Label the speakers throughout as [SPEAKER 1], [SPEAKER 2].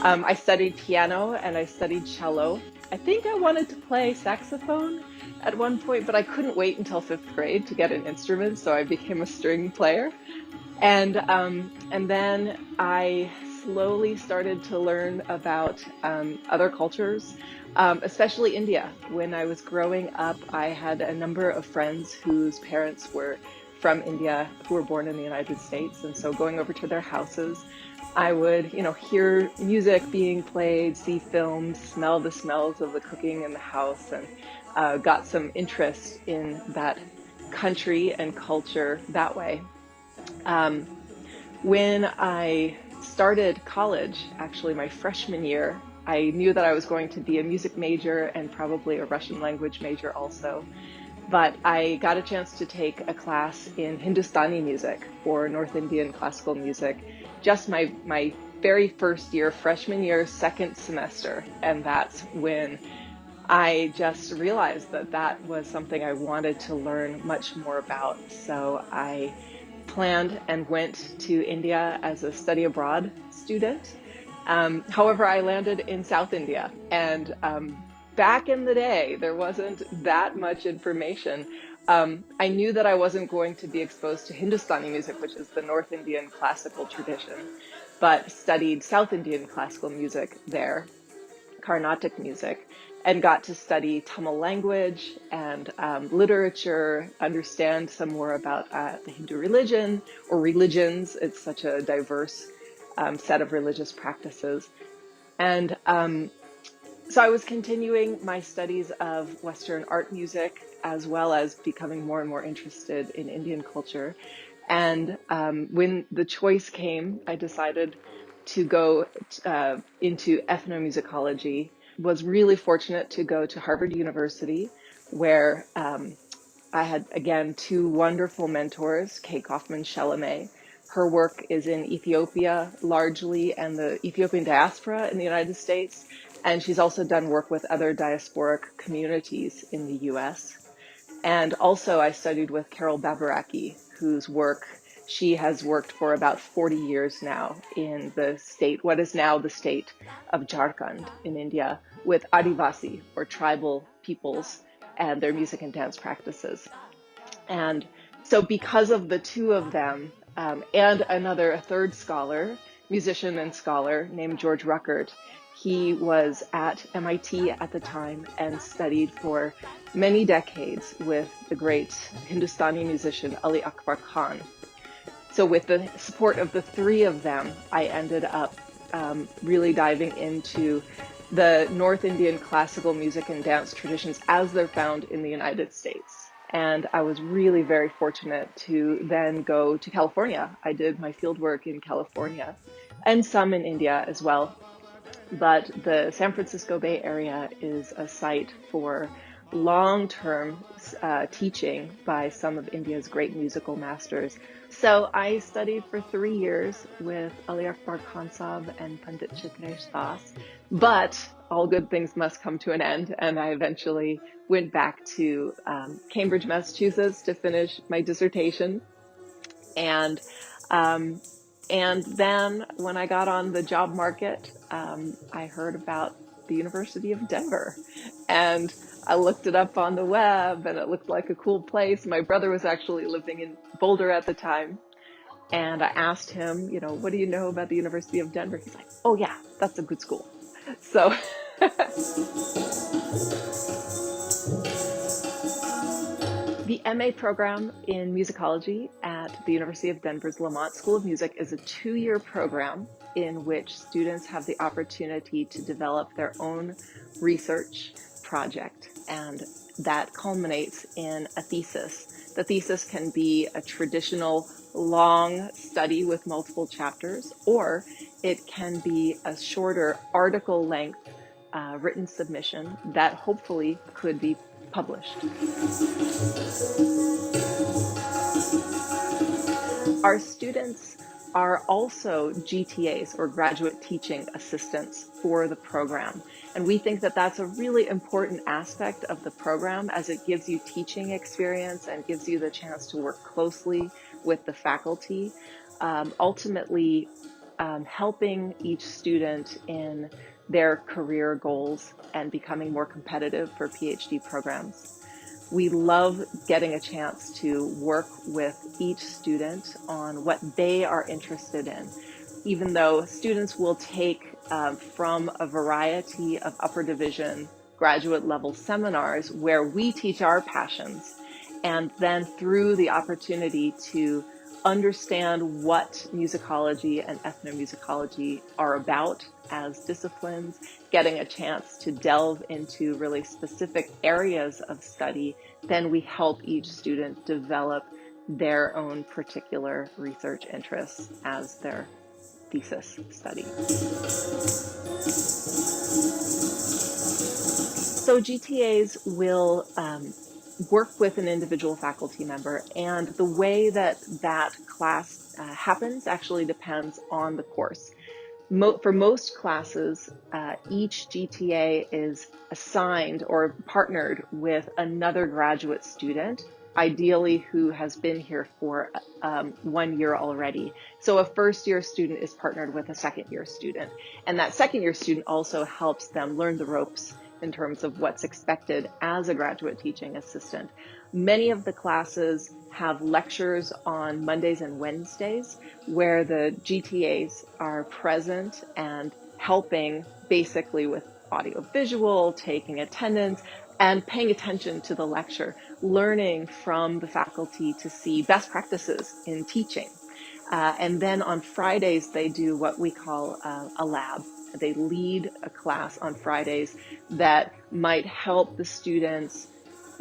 [SPEAKER 1] I studied piano and I studied cello. I think I wanted to play saxophone at one point, but I couldn't wait until fifth grade to get an instrument, so I became a string player. And then I slowly started to learn about other cultures, especially India. When I was growing up, I had a number of friends whose parents were from India who were born in the United States. And so going over to their houses, I would, hear music being played, see films, smell the smells of the cooking in the house, and got some interest in that country and culture that way. Um, when I started college, actually my freshman year, I knew that I was going to be a music major and probably a Russian language major also. But I got a chance to take a class in Hindustani music or North Indian classical music, just my very first year, freshman year, second semester. And that's when I just realized that that was something I wanted to learn much more about. So I planned and went to India as a study abroad student. However, I landed in South India, and back in the day, there wasn't that much information. I knew that I wasn't going to be exposed to Hindustani music, which is the North Indian classical tradition, but studied South Indian classical music there, Carnatic music, and got to study Tamil language and literature, understand some more about the Hindu religion or religions. It's such a diverse set of religious practices. And so I was continuing my studies of Western art music, as well as becoming more and more interested in Indian culture. And when the choice came, I decided to go into ethnomusicology. Was really fortunate to go to Harvard University, where I had, again, two wonderful mentors, Kay Kaufman Shelame. Her work is in Ethiopia largely and the Ethiopian diaspora in the United States. And she's also done work with other diasporic communities in the US. And also I studied with Carol Babaraki, whose work she has worked for about 40 years now in the state, what is now the state of Jharkhand in India, with Adivasi or tribal peoples and their music and dance practices. And so because of the two of them, and a third scholar, musician and scholar named George Ruckert, he was at MIT at the time and studied for many decades with the great Hindustani musician Ali Akbar Khan. So with the support of the three of them, I ended up really diving into the North Indian classical music and dance traditions as they're found in the United States. And I was really very fortunate to then go to California. I did my fieldwork in California and some in India as well. But the San Francisco Bay Area is a site for long-term teaching by some of India's great musical masters. So I studied for 3 years with Ali Akbar Khan Sahab and Pandit Chitresh Das, but all good things must come to an end, and I eventually went back to Cambridge, Massachusetts to finish my dissertation. And um, and then when I got on the job market, I heard about the University of Denver, and I looked it up on the web, and it looked like a cool place. My brother was actually living in Boulder at the time, and I asked him, what do you know about the University of Denver? He's like, oh yeah, that's a good school. So the MA program in musicology at the University of Denver's Lamont School of Music is a 2-year program in which students have the opportunity to develop their own research project, and that culminates in a thesis. The thesis can be a traditional long study with multiple chapters, or it can be a shorter article length written submission that hopefully could be published. Our students are also GTAs, or graduate teaching assistants, for the program. And we think that that's a really important aspect of the program, as it gives you teaching experience and gives you the chance to work closely with the faculty. Ultimately, helping each student in their career goals and becoming more competitive for PhD programs. We love getting a chance to work with each student on what they are interested in, even though students will take from a variety of upper division graduate level seminars where we teach our passions, and then through the opportunity to understand what musicology and ethnomusicology are about as disciplines, getting a chance to delve into really specific areas of study, then we help each student develop their own particular research interests as their thesis study. So GTAs will work with an individual faculty member, and the way that that class happens actually depends on the course. For most classes, each GTA is assigned or partnered with another graduate student, ideally who has been here for 1 year already. So a first-year student is partnered with a second-year student, and that second-year student also helps them learn the ropes in terms of what's expected as a graduate teaching assistant. Many of the classes have lectures on Mondays and Wednesdays where the GTAs are present and helping basically with audio-visual, taking attendance, and paying attention to the lecture, learning from the faculty to see best practices in teaching. And then on Fridays, they do what we call a lab. They lead a class on Fridays that might help the students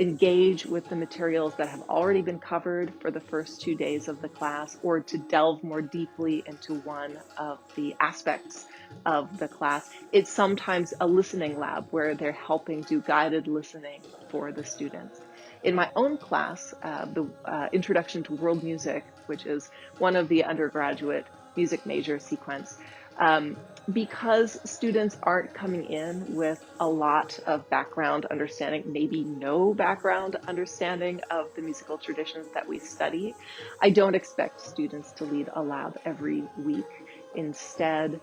[SPEAKER 1] engage with the materials that have already been covered for the first 2 days of the class, or to delve more deeply into one of the aspects of the class. It's sometimes a listening lab where they're helping do guided listening for the students. In my own class, the Introduction to World Music, which is one of the undergraduate music major sequence, because students aren't coming in with a lot of background understanding, maybe no background understanding of the musical traditions that we study, I don't expect students to lead a lab every week. Instead,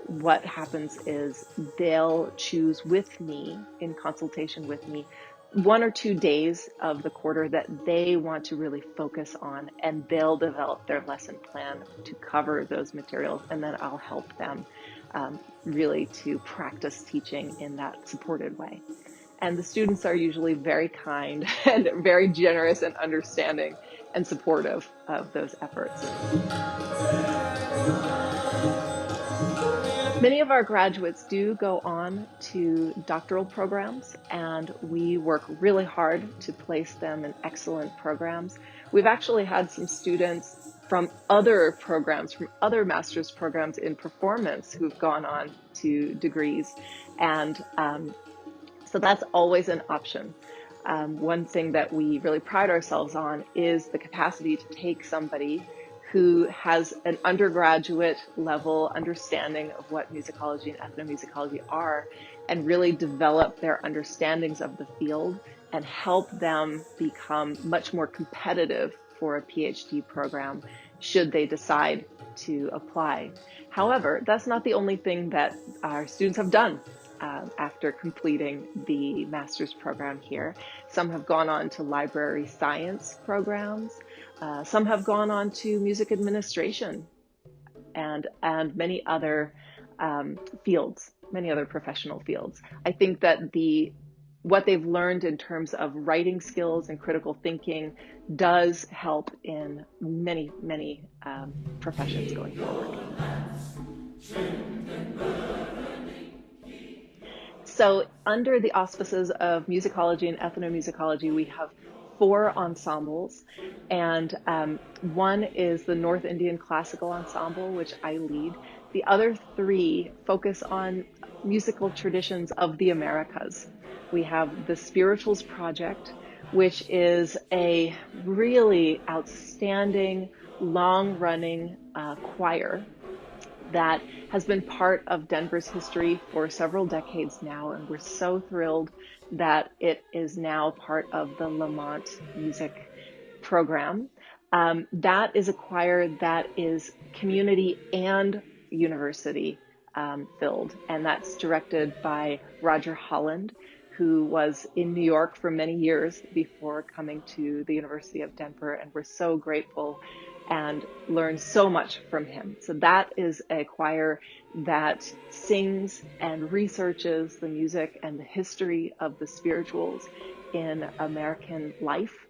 [SPEAKER 1] what happens is they'll choose with me, in consultation with me, 1 or 2 days of the quarter that they want to really focus on, and they'll develop their lesson plan to cover those materials, and then I'll help them really to practice teaching in that supported way. And the students are usually very kind and very generous and understanding and supportive of those efforts. Many of our graduates do go on to doctoral programs, and we work really hard to place them in excellent programs. We've actually had some students from other programs, from other master's programs in performance, who've gone on to degrees, and so that's always an option. One thing that we really pride ourselves on is the capacity to take somebody who has an undergraduate level understanding of what musicology and ethnomusicology are, and really develop their understandings of the field and help them become much more competitive for a PhD program should they decide to apply. However, that's not the only thing that our students have done after completing the master's program here. Some have gone on to library science programs. Some have gone on to music administration and many other fields, many other professional fields. I think that what they've learned in terms of writing skills and critical thinking does help in many, many professions going forward. So under the auspices of musicology and ethnomusicology, we have 4 ensembles, and one is the North Indian Classical Ensemble, which I lead. The other 3 focus on musical traditions of the Americas. We have the Spirituals Project, which is a really outstanding, long-running choir that has been part of Denver's history for several decades now, and we're so thrilled that it is now part of the Lamont music program. That is a choir that is community and university filled, and that's directed by Roger Holland, who was in New York for many years before coming to the University of Denver, and we're so grateful and learn so much from him. So that is a choir that sings and researches the music and the history of the spirituals in American life.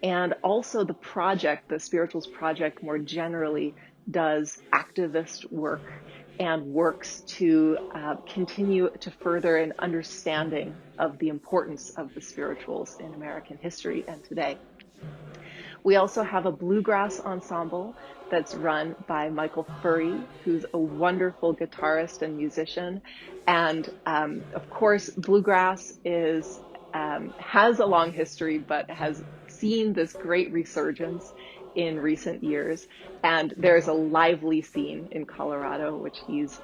[SPEAKER 1] And also the project, the Spirituals Project more generally, does activist work and works to continue to further an understanding of the importance of the spirituals in American history and today. We also have a bluegrass ensemble that's run by Michael Furry, who's a wonderful guitarist and musician. And of course, bluegrass has a long history, but has seen this great resurgence in recent years. And there's a lively scene in Colorado, which he's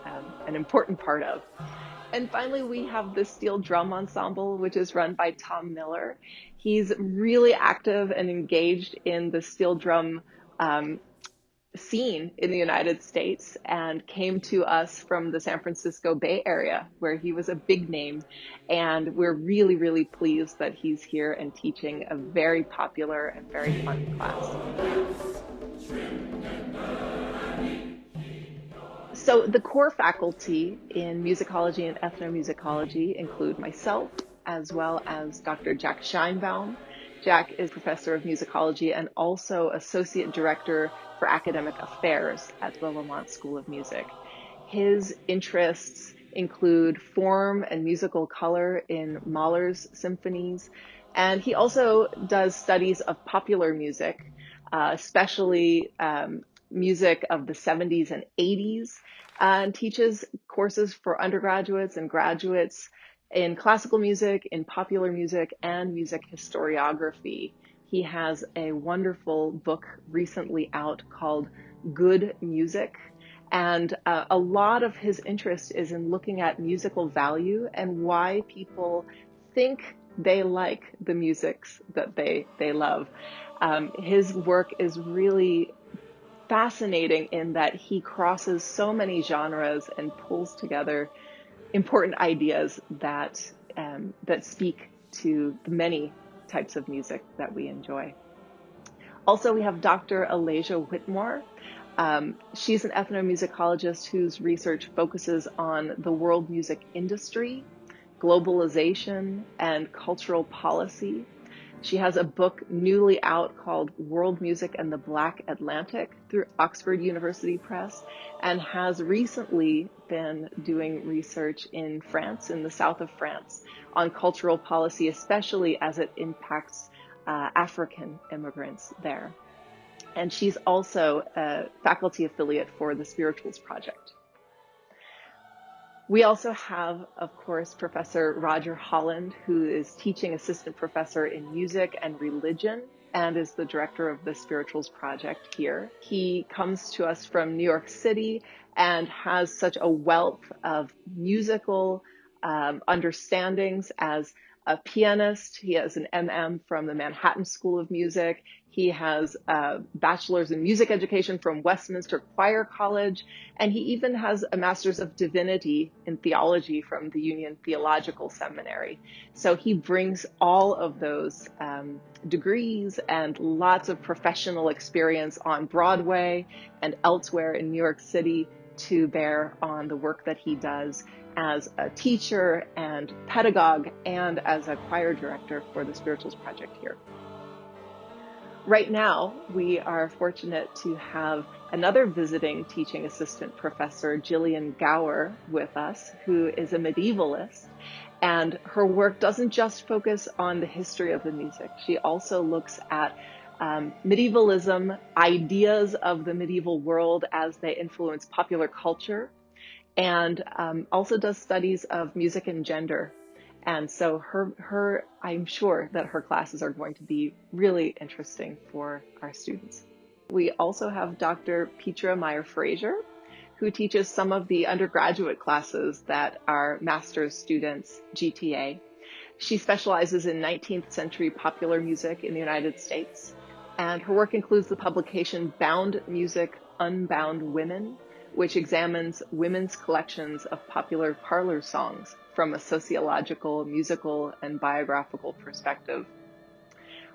[SPEAKER 1] an important part of. And finally, we have the steel drum ensemble, which is run by Tom Miller. He's really active and engaged in the steel drum scene in the United States and came to us from the San Francisco Bay Area, where he was a big name. And we're really, really pleased that he's here and teaching a very popular and very fun class. So the core faculty in musicology and ethnomusicology include myself, as well as Dr. Jack Scheinbaum. Jack is professor of musicology and also associate director for academic affairs at the Lamont School of Music. His interests include form and musical color in Mahler's symphonies, and he also does studies of popular music, especially music of the 70s and 80s, and teaches courses for undergraduates and graduates in classical music, in popular music, and music historiography. He has a wonderful book recently out called Good Music. And a lot of his interest is in looking at musical value and why people think they like the musics that they love. His work is really fascinating in that he crosses so many genres and pulls together important ideas that speak to the many types of music that we enjoy. Also, we have Dr. Alasia Whitmore. She's an ethnomusicologist whose research focuses on the world music industry, globalization, and cultural policy. She has a book newly out called World Music and the Black Atlantic through Oxford University Press, and has recently been doing research in France, in the south of France, on cultural policy, especially as it impacts African immigrants there. And she's also a faculty affiliate for the Spirituals Project. We also have, of course, Professor Roger Holland, who is teaching assistant professor in music and religion and is the director of the Spirituals Project here. He comes to us from New York City and has such a wealth of musical understandings as a pianist. He has an MM from the Manhattan School of Music. He has a bachelor's in music education from Westminster Choir College, and he even has a master's of divinity in theology from the Union Theological Seminary. So he brings all of those degrees and lots of professional experience on Broadway and elsewhere in New York City to bear on the work that he does as a teacher and pedagogue and as a choir director for the Spirituals Project here. Right now, we are fortunate to have another visiting teaching assistant professor, Jillian Gower, with us, who is a medievalist. And her work doesn't just focus on the history of the music. She also looks at medievalism, ideas of the medieval world as they influence popular culture, and also does studies of music and gender. And so I'm sure that her classes are going to be really interesting for our students. We also have Dr. Petra Meyer-Fraser, who teaches some of the undergraduate classes that our master's students, GTA. She specializes in 19th century popular music in the United States And her work includes the publication Bound Music, Unbound Women, which examines women's collections of popular parlor songs from a sociological, musical, and biographical perspective.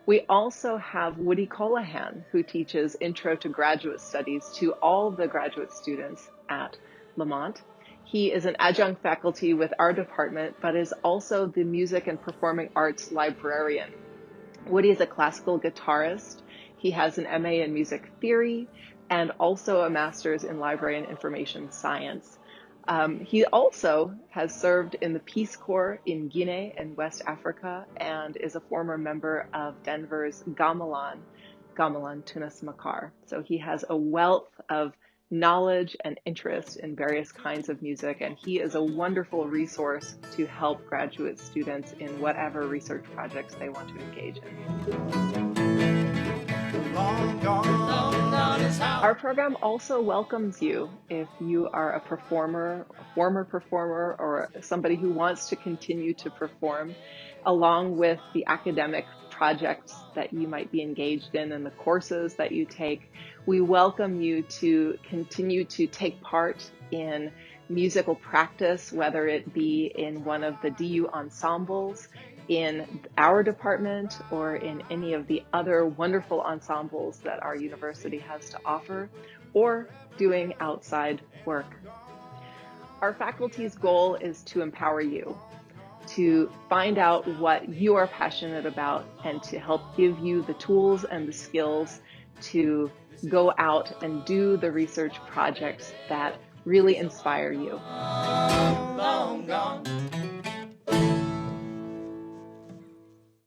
[SPEAKER 1] We also have Woody Colohan, who teaches Intro to Graduate Studies to all the graduate students at Lamont. He is an adjunct faculty with our department, but is also the music and performing arts librarian. Woody is a classical guitarist. He has an MA in music theory and also a master's in library and information science. He also has served in the Peace Corps in Guinea and West Africa and is a former member of Denver's Gamelan Tunas Makar. So he has a wealth of knowledge and interest in various kinds of music, and he is a wonderful resource to help graduate students in whatever research projects they want to engage in. Our program also welcomes you if you are a performer, a former performer, or somebody who wants to continue to perform, along with the academic projects that you might be engaged in and the courses that you take. We welcome you to continue to take part in musical practice, whether it be in one of the DU ensembles, in our department, or in any of the other wonderful ensembles that our university has to offer, or doing outside work. Our faculty's goal is to empower you, to find out what you are passionate about, and to help give you the tools and the skills to go out and do the research projects that really inspire you. Long gone.